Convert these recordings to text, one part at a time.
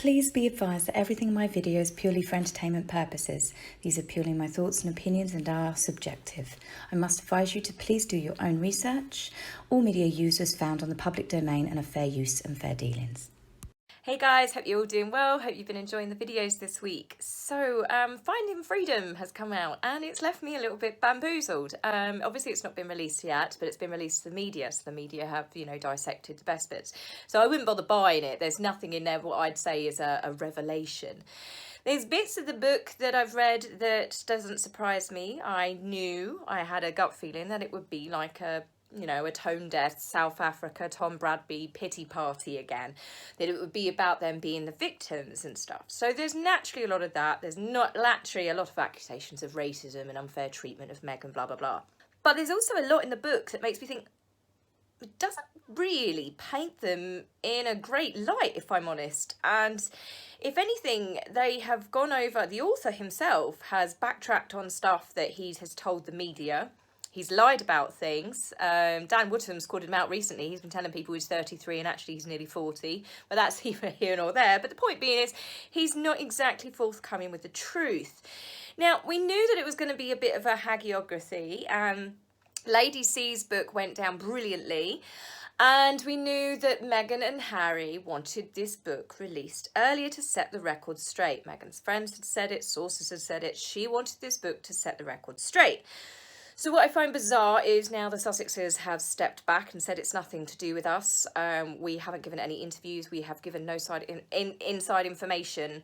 Please be advised that everything in my video is purely for entertainment purposes. These are purely my thoughts and opinions and are subjective. I must advise you to please do your own research. All media users found on the public domain and are fair use and fair dealings. Hey guys, hope you're all doing well. Hope you've been enjoying the videos this week. So Finding Freedom has come out and it's left me a little bit bamboozled. Obviously it's not been released yet, but it's been released to the media, so the media have, dissected the best bits. So I wouldn't bother buying it. There's nothing in there what I'd say is a revelation. There's bits of the book that I've read that doesn't surprise me. I knew, I had a gut feeling that it would be like a tone-deaf South Africa Tom Bradby pity party again, that it would be about them being the victims and stuff. So there's naturally a lot of that. There's not naturally a lot of accusations of racism and unfair treatment of Meghan, blah, blah, blah. But there's also a lot in the book that makes me think it doesn't really paint them in a great light, if I'm honest. And if anything, they have gone over, the author himself has backtracked on stuff that he has told the media. He's lied about things. Dan Woodham's called him out recently. He's been telling people he's 33 and actually he's nearly 40. But that's either here nor there. But the point being is he's not exactly forthcoming with the truth. Now, we knew that it was going to be a bit of a hagiography. Lady C's book went down brilliantly. And we knew that Meghan and Harry wanted this book released earlier to set the record straight. Meghan's friends had said it. Sources had said it. She wanted this book to set the record straight. So what I find bizarre is now the Sussexes have stepped back and said it's nothing to do with us. We haven't given any interviews. We have given no inside information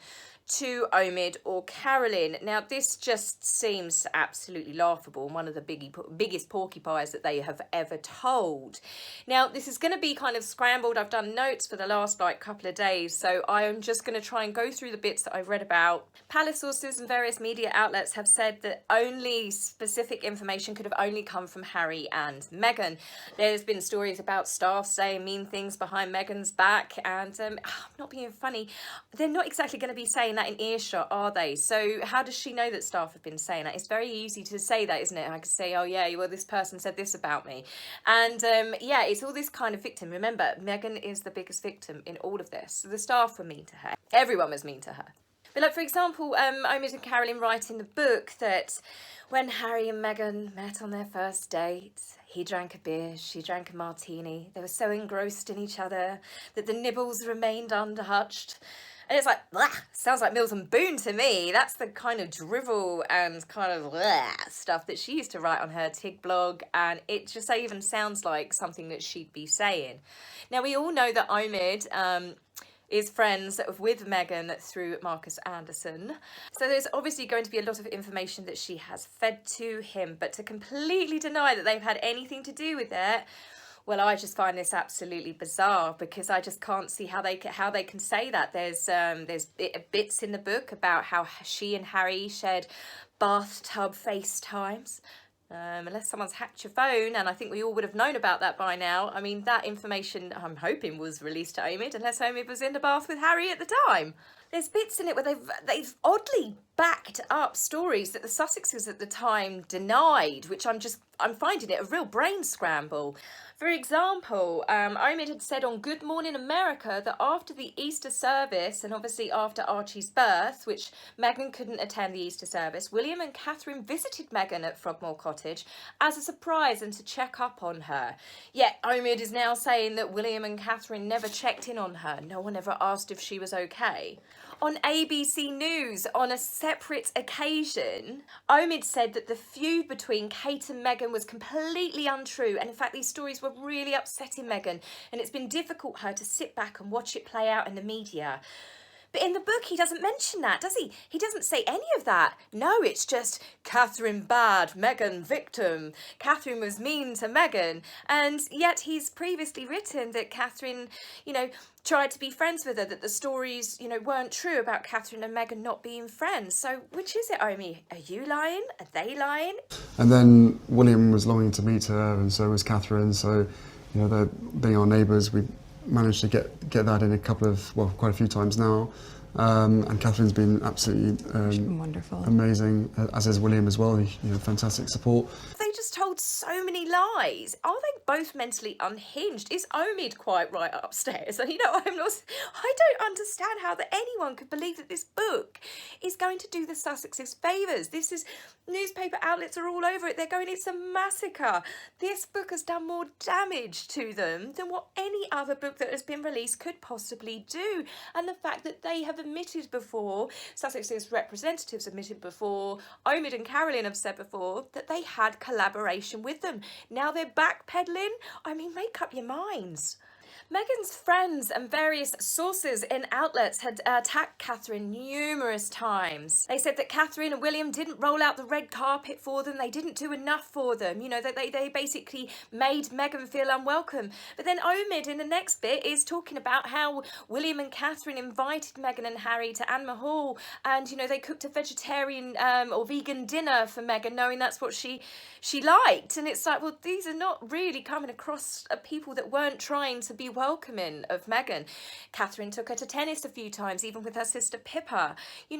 to Omid or Carolyn. Now, this just seems absolutely laughable. One of the biggest porcupines that they have ever told. Now, this is going to be kind of scrambled. I've done notes for the last couple of days, so I am just going to try and go through the bits that I've read about. Palace sources and various media outlets have said that only specific information could have only come from Harry and Meghan. There's been stories about staff saying mean things behind Meghan's back, and I'm not being funny, they're not exactly going to be saying that in earshot, are they? So how does she know that staff have been saying that? It's very easy to say that, isn't it? I could say, oh yeah, well, this person said this about me. And yeah, it's all this kind of victim. Remember, Meghan is the biggest victim in all of this. The staff were mean to her. Everyone was mean to her. But like, for example, Omid and Carolyn write in the book that when Harry and Meghan met on their first date, he drank a beer, she drank a martini. They were so engrossed in each other that the nibbles remained untouched. And it's like, sounds like Mills and Boone to me. That's the kind of drivel and kind of stuff that she used to write on her Tig blog. And it just even sounds like something that she'd be saying. Now, we all know that Omid is friends with Meghan through Marcus Anderson. So there's obviously going to be a lot of information that she has fed to him. But to completely deny that they've had anything to do with it, well, I just find this absolutely bizarre, because I just can't see how they can say that. There's bits in the book about how she and Harry shared bathtub FaceTimes. Unless someone's hacked your phone, and I think we all would have known about that by now. I mean, that information, I'm hoping, was released to Omid, unless Omid was in the bath with Harry at the time. There's bits in it where they've oddly backed up stories that the Sussexes at the time denied, which I'm finding it a real brain scramble. For example, Omid had said on Good Morning America that after the Easter service, and obviously after Archie's birth, which Meghan couldn't attend the Easter service, William and Catherine visited Meghan at Frogmore Cottage as a surprise and to check up on her. Yet Omid is now saying that William and Catherine never checked in on her. No one ever asked if she was okay. On ABC News, on a separate occasion, Omid said that the feud between Kate and Meghan was completely untrue, and in fact these stories were really upsetting Meghan, and it's been difficult for her to sit back and watch it play out in the media. But in the book, he doesn't mention that, does he? He doesn't say any of that. No, it's just Catherine bad, Meghan victim. Catherine was mean to Meghan. And yet he's previously written that Catherine, tried to be friends with her, that the stories, weren't true about Catherine and Meghan not being friends. So which is it, Omi? Are you lying? Are they lying? And then William was longing to meet her, and so was Catherine. So, they're being our neighbours. We managed to get that in quite a few times now. And Catherine's been absolutely wonderful, amazing, as is William as well. Fantastic support. They just told so many lies. Are they both mentally unhinged? Is Omid quite right upstairs? And I don't understand how that anyone could believe that this book is going to do the Sussexes favours. This is, newspaper outlets are all over it. They're going, it's a massacre. This book has done more damage to them than what any other book that has been released could possibly do. And the fact that they have admitted before, Sussex's representatives admitted before, Omid and Carolyn have said before, that they had collaboration with them. Now they're backpedaling. I mean, make up your minds. Meghan's friends and various sources in outlets had attacked Catherine numerous times. They said that Catherine and William didn't roll out the red carpet for them. They didn't do enough for them. That they basically made Meghan feel unwelcome. But then Omid in the next bit is talking about how William and Catherine invited Meghan and Harry to Anne Hall, and they cooked a vegetarian or vegan dinner for Meghan, knowing that's what she liked. And it's like, well, these are not really coming across people that weren't trying to be welcoming of Meghan. Catherine took her to tennis a few times, even with her sister Pippa. You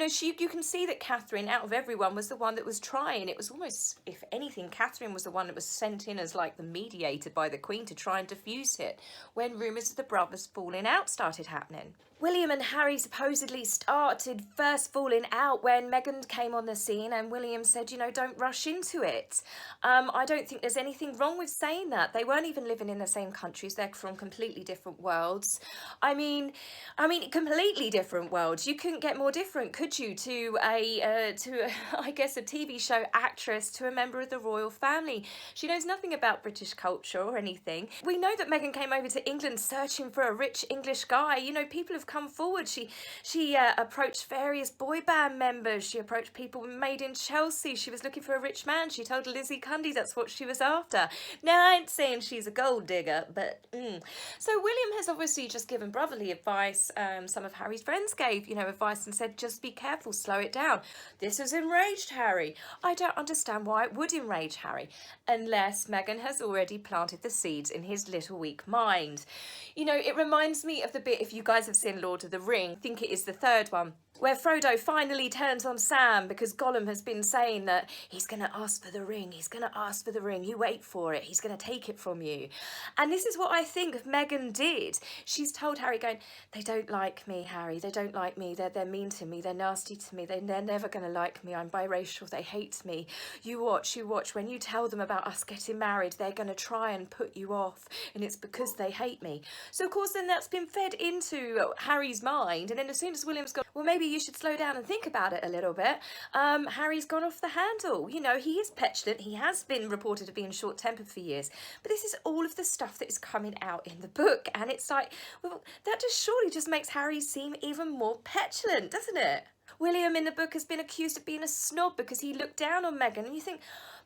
can see that Catherine, out of everyone, was the one that was trying. It was almost, if anything, Catherine was the one that was sent in as like the mediator by the Queen to try and diffuse it when rumours of the brothers falling out started happening. William and Harry supposedly started first falling out when Meghan came on the scene, and William said, don't rush into it. I don't think there's anything wrong with saying that. They weren't even living in the same countries. They're from completely different worlds. I mean, completely different worlds. You couldn't get more different, could you, to a TV show actress to a member of the royal family? She knows nothing about British culture or anything. We know that Meghan came over to England searching for a rich English guy. People have come forward. She approached various boy band members. She approached people made in Chelsea. She was looking for a rich man. She told Lizzie Cundy that's what she was after. Now, I ain't saying she's a gold digger, but So William has obviously just given brotherly advice. Some of Harry's friends gave, advice and said, just be careful, slow it down. This has enraged Harry. I don't understand why it would enrage Harry, unless Meghan has already planted the seeds in his little weak mind. It reminds me of the bit, if you guys have seen Lord of the Ring, I think it is the third one, where Frodo finally turns on Sam because Gollum has been saying that he's going to ask for the ring, he's going to ask for the ring, you wait for it, he's going to take it from you. And this is what I think Meghan did. She's told Harry, going, they don't like me, Harry, they don't like me, they're mean to me, they're nasty to me, they're never going to like me, I'm biracial, they hate me. You watch, when you tell them about us getting married, they're going to try and put you off, and it's because they hate me. So of course then that's been fed into Harry's mind, and then as soon as William's gone, well, maybe you should slow down and think about it a little bit, Harry's gone off the handle. He is petulant, he has been reported to being short-tempered for years, but this is all of the stuff that is coming out in the book, and it's like, well, that just surely just makes Harry seem even more petulant, doesn't it? William in the book has been accused of being a snob because he looked down on Meghan, and you think,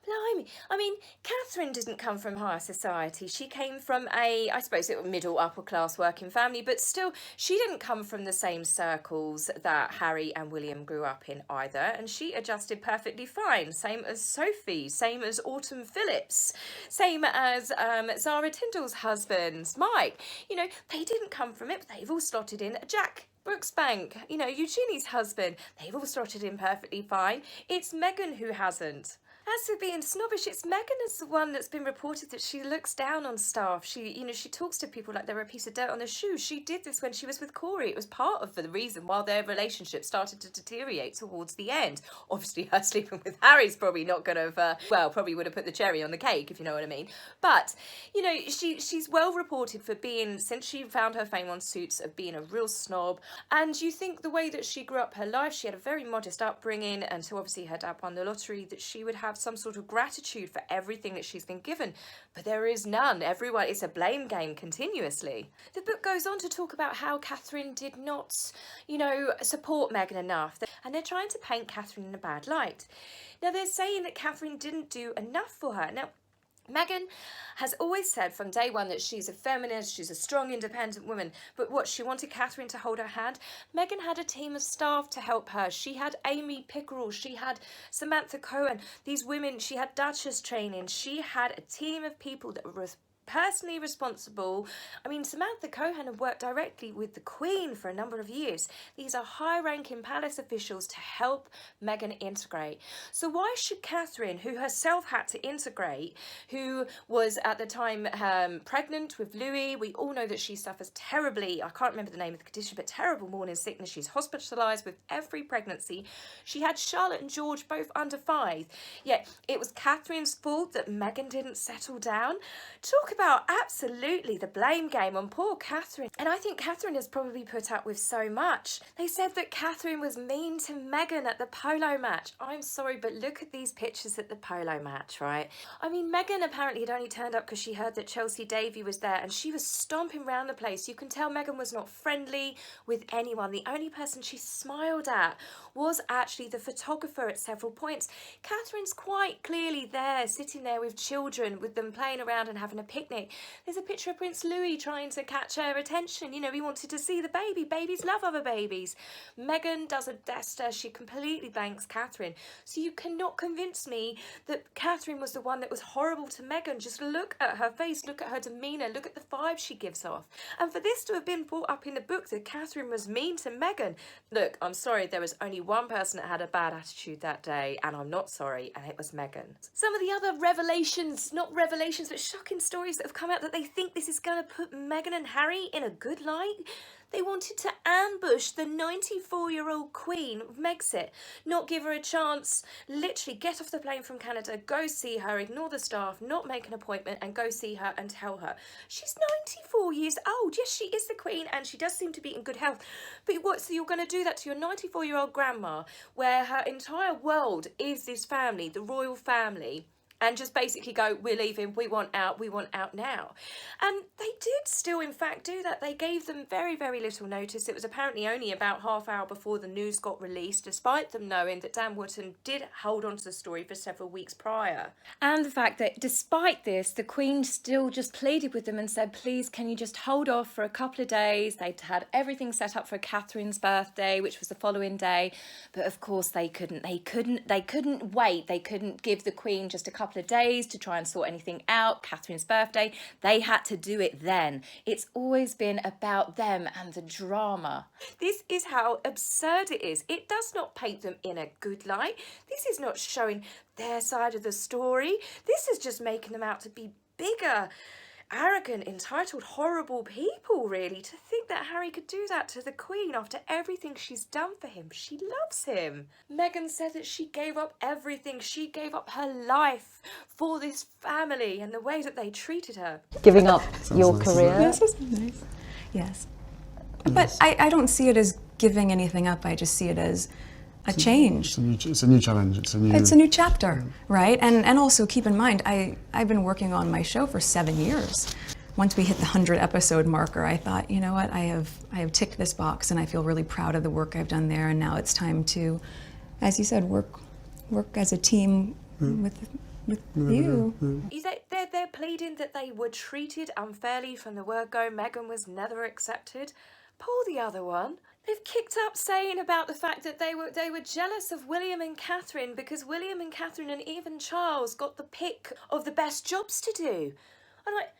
blimey. I mean, Catherine didn't come from higher society. She came from I suppose it was middle, upper class working family, but still, she didn't come from the same circles that Harry and William grew up in either, and she adjusted perfectly fine. Same as Sophie, same as Autumn Phillips, same as Zara Tyndall's husband, Mike. They didn't come from it, but they've all slotted in. Jack Brooksbank, Eugenie's husband, they've all slotted in perfectly fine. It's Meghan who hasn't. As for being snobbish, it's Meghan is the one that's been reported that she looks down on staff. She talks to people like they're a piece of dirt on their shoes. She did this when she was with Corey. It was part of the reason why their relationship started to deteriorate towards the end. Obviously, her sleeping with Harry's probably not going to probably would have put the cherry on the cake, if you know what I mean. But, she's well reported for being, since she found her fame on Suits, of being a real snob. And you think the way that she grew up her life, she had a very modest upbringing, and so obviously her dad won the lottery, that she would have some sort of gratitude for everything that she's been given, but there is none. It's a blame game continuously. The book goes on to talk about how Catherine did not, support Meghan enough, and they're trying to paint Catherine in a bad light. Now they're saying that Catherine didn't do enough for her. Now, Meghan has always said from day one that she's a feminist, she's a strong, independent woman, but what, she wanted Catherine to hold her hand? Meghan had a team of staff to help her. She had Amy Pickerel, she had Samantha Cohen, these women, she had Duchess training, she had a team of people that were personally responsible. I mean, Samantha Cohen had worked directly with the Queen for a number of years. These are high-ranking palace officials to help Meghan integrate. So why should Catherine, who herself had to integrate, who was at the time pregnant with Louis, we all know that she suffers terribly, I can't remember the name of the condition, but terrible morning sickness. She's hospitalised with every pregnancy. She had Charlotte and George both under 5. Yet it was Catherine's fault that Meghan didn't settle down. Talk about absolutely the blame game on poor Catherine. And I think Catherine has probably put up with so much. They said that Catherine was mean to Meghan at the polo match. I'm sorry, but look at these pictures at the polo match, right? I mean, Meghan apparently had only turned up because she heard that Chelsea Davy was there and she was stomping around the place. You can tell Meghan was not friendly with anyone. The only person she smiled at was actually the photographer at several points. Catherine's quite clearly there, sitting there with children, with them playing around and having a picnic. There's a picture of Prince Louis trying to catch her attention. You know, he wanted to see the baby. Babies love other babies. Meghan does a duster. She completely blanks Catherine. So you cannot convince me that Catherine was the one that was horrible to Meghan. Just look at her face, look at her demeanour, look at the vibe she gives off. And for this to have been brought up in the book that Catherine was mean to Meghan, look, I'm sorry, there was only one person that had a bad attitude that day, and I'm not sorry, and it was Meghan. Some of the other revelations, not revelations, but shocking stories that have come out that they think this is going to put Meghan and Harry in a good light. They wanted to ambush the 94-year-old Queen of Megxit, not give her a chance, literally get off the plane from Canada, go see her, ignore the staff, not make an appointment and go see her and tell her. She's 94 years old. Yes, she is the Queen and she does seem to be in good health. But what, so you're going to do that to your 94-year-old grandma, where her entire world is this family, the royal family, and just basically go, we're leaving, we want out now. And they did still, in fact, do that. They gave them very, very little notice. It was apparently only about half hour before the news got released, despite them knowing that Dan Wootton did hold on to the story for several weeks prior. And the fact that despite this, the Queen still just pleaded with them and said, please, can you just hold off for a couple of days? They'd had everything set up for Catherine's birthday, which was the following day. But of course they couldn't wait. They couldn't give the Queen just a couple of days to try and sort anything out. Catherine's birthday, they had to do it then. It's always been about them and the drama. This is how absurd it is. It does not paint them in a good light. This is not showing their side of the story. This is just making them out to be bigger, arrogant, entitled, horrible people, really. To think that Harry could do that to the Queen after everything she's done for him. She loves him. Meghan said that she gave up everything. She gave up her life for this family and the way that they treated her. Giving up your nice, career? Yes, that's nice. Yes. But I don't see it as giving anything up. I just see it as a change. It's a new challenge. It's a new chapter, right? And also keep in mind, I've been working on my show for 7 years. Once we hit the 100 episode marker, I thought, you know what, I have ticked this box and I feel really proud of the work I've done there. And now it's time to, as you said, work as a team with you. They're pleading that they were treated unfairly from the word go. Meghan was never accepted. Pull the other one. They've kicked up saying about the fact that they were jealous of William and Catherine because William and Catherine and even Charles got the pick of the best jobs to do. I'm like,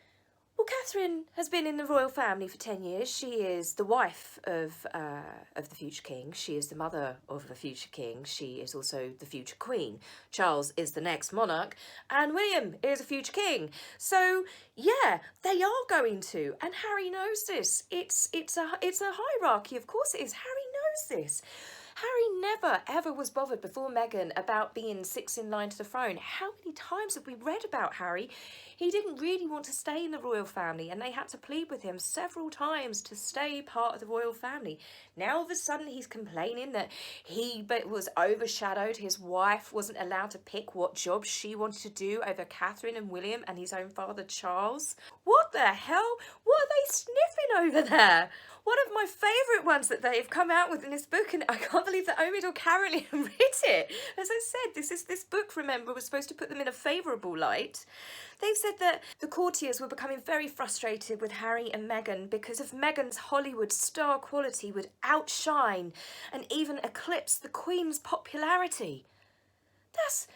well, Catherine has been in the royal family for 10 years. She is the wife of the future king. She is the mother of the future king. She is also the future queen. Charles is the next monarch, and William is a future king. So yeah, they are going to, and Harry knows this. It's a hierarchy. Of course it is. Harry knows this. Harry never, ever was bothered before Meghan about being 6th in line to the throne. How many times have we read about Harry? He didn't really want to stay in the royal family and they had to plead with him several times to stay part of the royal family. Now all of a sudden he's complaining that he was overshadowed. His wife wasn't allowed to pick what job she wanted to do over Catherine and William and his own father Charles. What the hell? What are they sniffing over there? One of my favourite ones that they've come out with in this book, and I can't believe that Omid or Caroline writ it. As I said, this book, remember, was supposed to put them in a favourable light. They've said that the courtiers were becoming very frustrated with Harry and Meghan because of Meghan's Hollywood star quality would outshine and even eclipse the Queen's popularity. That's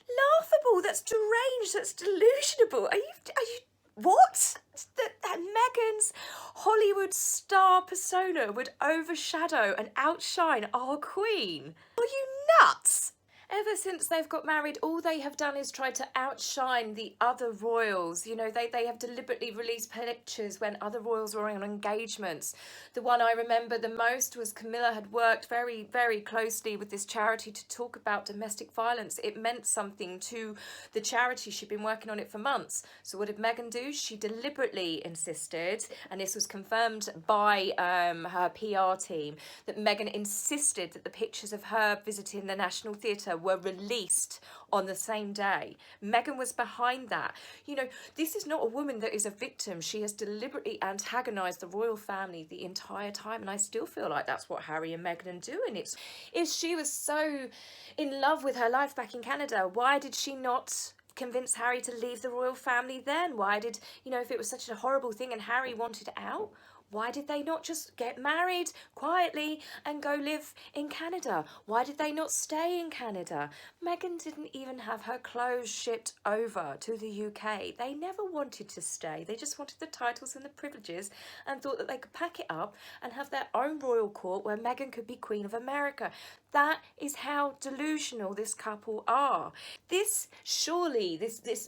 laughable. That's deranged. That's delusional. Are you What? That Meghan's Hollywood star persona would overshadow and outshine our queen? Are you nuts? Ever since they've got married, all they have done is try to outshine the other royals. You know, they have deliberately released pictures when other royals were on engagements. The one I remember the most was Camilla had worked very, very closely with this charity to talk about domestic violence. It meant something to the charity. She'd been working on it for months. So what did Meghan do? She deliberately insisted, and this was confirmed by her PR team, that Meghan insisted that the pictures of her visiting the National Theatre were released on the same day. Meghan was behind that. You know, this is not a woman that is a victim. She has deliberately antagonised the royal family the entire time, and I still feel like that's what Harry and Meghan are doing. It's if she was so in love with her life back in Canada, why did she not convince Harry to leave the royal family then? Why did, you know, if it was such a horrible thing and Harry wanted out, why did they not just get married quietly and go live in Canada? Why did they not stay in Canada? Meghan didn't even have her clothes shipped over to the UK. They never wanted to stay. They just wanted the titles and the privileges and thought that they could pack it up and have their own royal court where Meghan could be Queen of America. That is how delusional this couple are. This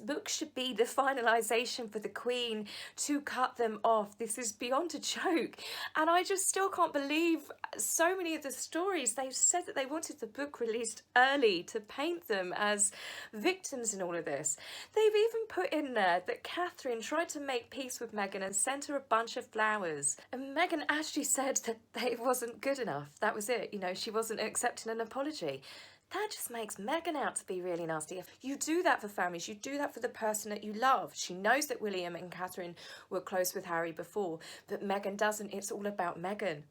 book should be the finalisation for the Queen to cut them off. This is beyond a joke. And I just still can't believe so many of the stories. They've said that they wanted the book released early to paint them as victims in all of this. They've even put in there that Catherine tried to make peace with Meghan and sent her a bunch of flowers. And Meghan actually said that it wasn't good enough. That was it. You know, she wasn't accepting an apology. That just makes Meghan out to be really nasty. You do that for families. You do that for the person that you love. She knows that William and Catherine were close with Harry before, but Meghan doesn't. It's all about Meghan.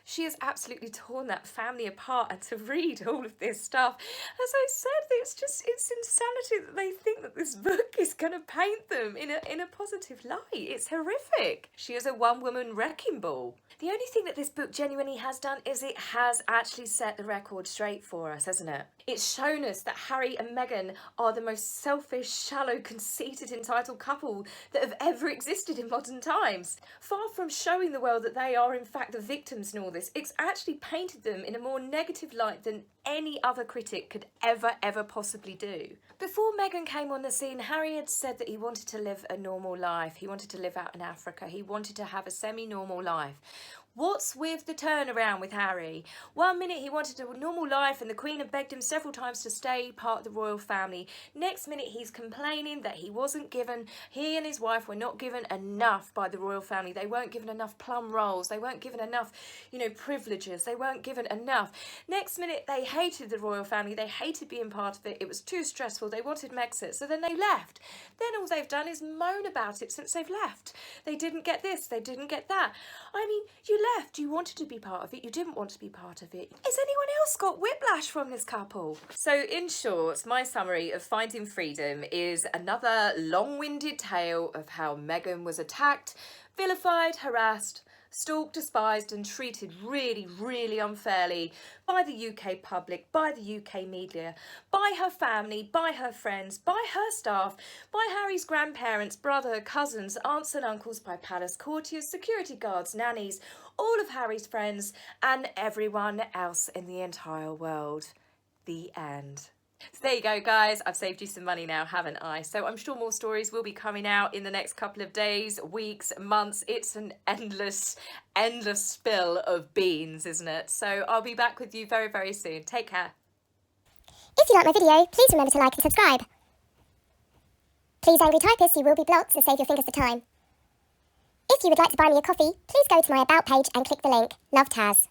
She has absolutely torn that family apart, and to read all of this stuff, as I said, it's insanity that they think that this book is going to paint them in a positive light. It's horrific. She is a one-woman wrecking ball. The only thing that this book genuinely has done is it has actually set the record straight for us, hasn't it? It's shown us that Harry and Meghan are the most selfish, shallow, conceited, entitled couple that have ever existed in modern times. Far from showing the world that they are in fact the victims in all this, it's actually painted them in a more negative light than any other critic could ever possibly do. Before Meghan came on the scene, Harry had said that he wanted to live a normal life. He wanted to live out in Africa. He wanted to have a semi-normal life. What's with the turnaround with Harry? 1 minute he wanted a normal life and the Queen had begged him several times to stay part of the royal family. Next minute he's complaining that he and his wife were not given enough by the royal family. They weren't given enough plum rolls. They weren't given enough, privileges. They weren't given enough. Next minute they hated the royal family. They hated being part of it. It was too stressful. They wanted Megxit. So then they left. Then all they've done is moan about it since they've left. They didn't get this. They didn't get that. I mean, you left. You wanted to be part of it. You didn't want to be part of it. Has anyone else got whiplash from this couple? So in short, my summary of Finding Freedom is another long-winded tale of how Meghan was attacked, vilified, harassed, stalked, despised and treated really unfairly by the UK public, by the UK media, by her family, by her friends, by her staff, by Harry's grandparents, brother, cousins, aunts and uncles, by palace courtiers, security guards, nannies, all of Harry's friends and everyone else in the entire world. The end. So there you go, guys. I've saved you some money now, haven't I? So I'm sure more stories will be coming out in the next couple of days, weeks, months. It's an endless spill of beans, isn't it? So I'll be back with you very soon. Take care. If you like my video, please remember to like and subscribe. Please, angry typists, you will be blocked, so save your fingers the time. If you would like to buy me a coffee, please go to my About page and click the link. Love, Taz.